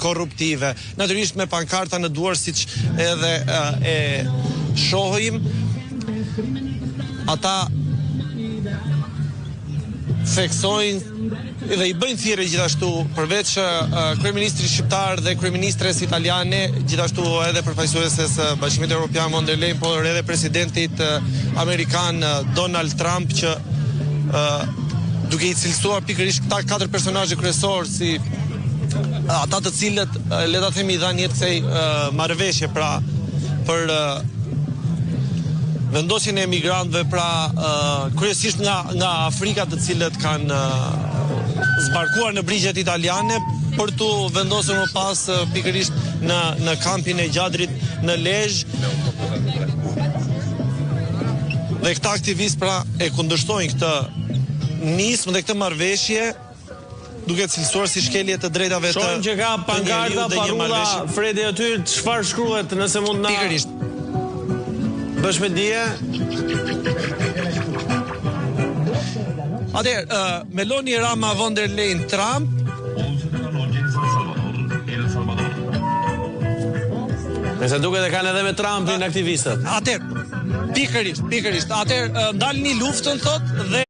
korruptive, natyrisht me pankarta në duar siç edhe e shohim. Ata theksojnë dhe i bëjnë thirrje gjithashtu përveç kryeministrit shqiptar dhe kryeministres italiane, gjithashtu edhe përfaqësueses Bashkimit Evropian von der Leyen, por edhe presidentit amerikan Donald Trump, që duke i cilësuar pikërisht këta 4 personazhe kryesor si ata të cilët le ta themi dhanë jetë kësaj marrëveshje pra për vendosjen e emigrantëve, pra kryesisht nga Afrika, të cilët kanë zbarkuar në brigjet italiane për të vendosur më pas pikërisht në kampin e Gjadrit në Lezhë. Dhe këta aktivistë pra e kundërshtojnë këtë nismë dhe këtë marrëveshje, duke cilësuar si shkelje të drejtave të shohim që ka pankarta, parulla, Fredi aty, çfarë shkruhet nëse mund na pikërisht bësh me dije? Atëherë, Meloni, Rama, von der Leyen, Trump. Nëse duket e kanë edhe me Trumpin aktivistët. Atëherë, pikërisht. Atëherë, ndalni luftën, thot, dhe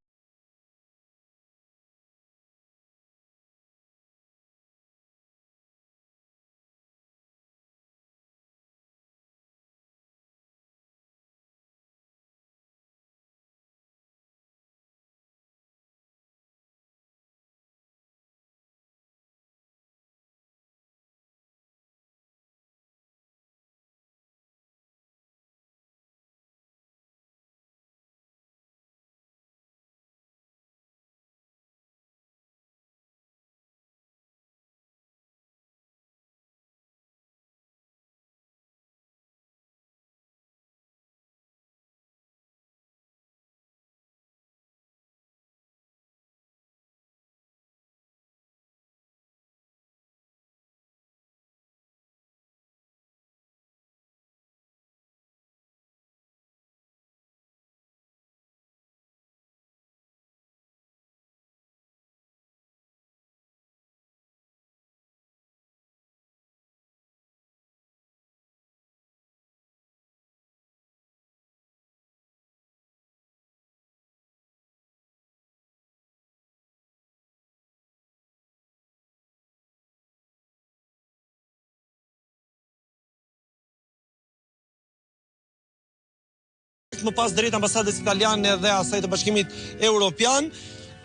më pas drejt ambasadës italiane dhe asaj të Bashkimit Evropian,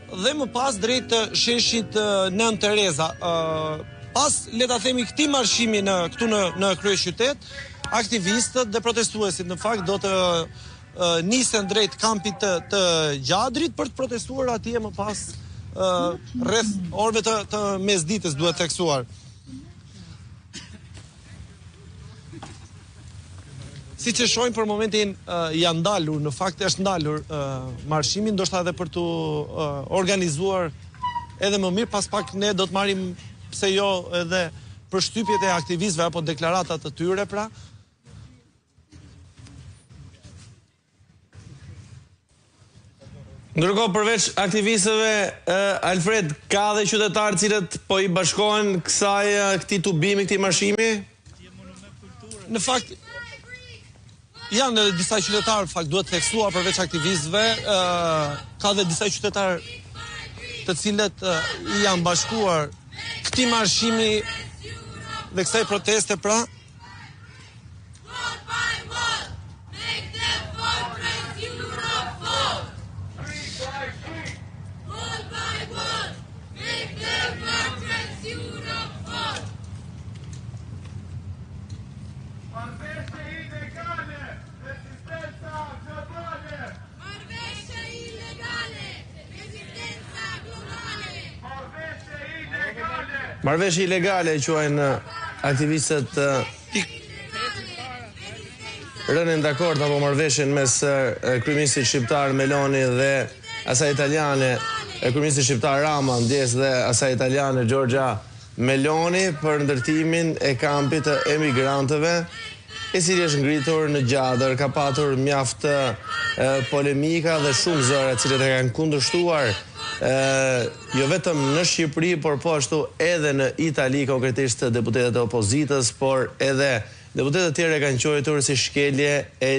dhe më pas drejt sheshit Nën Tereza. Pas, le ta themi, këtij marshimi këtu në kryeqytet, aktivistët dhe protestuesit në fakt do të nisen drejt kampit të Gjadrit për të protestuar atje më pas rreth orëve të mesditës, duhet theksuar. Si që shohim për momentin janë ndalur, në fakt është ndalur marshimi, ndoshta edhe për të organizuar edhe më mirë, pas pak ne do të marrim pse jo edhe përshtypjet e aktivistëve apo deklaratat të tyre pra. Ndërkohë përveç aktivistëve, Alfred, ka dhe qytetarë cilët po i bashkohen këtij tubimi, këtij marshimi? Në fakt janë edhe disa qytetarë, fakt duhet theksuar përveç aktivistëve, ka dhe disa qytetarë të cilët i janë bashkuar këtij marshimi dhe kësaj proteste pra. Marrëveshje ilegale quajnë aktivistët rënë dakord apo marrëveshjen mes kryeministit shqiptar Meloni dhe asaj italiane, kryeministit shqiptar Rama, ndjes dhe asaj italiane Giorgia Meloni për ndërtimin e kampit të emigrantëve, i cili është ngritur në Gjadër, ka patur mjaft polemika dhe shumë zëra të cilët e kanë kundërshtuar jo vetëm në Shqipëri, por po ashtu edhe në Itali, konkretisht deputetët e opozitës, por edhe deputetët tjerë e kanë quajtur si shkelje e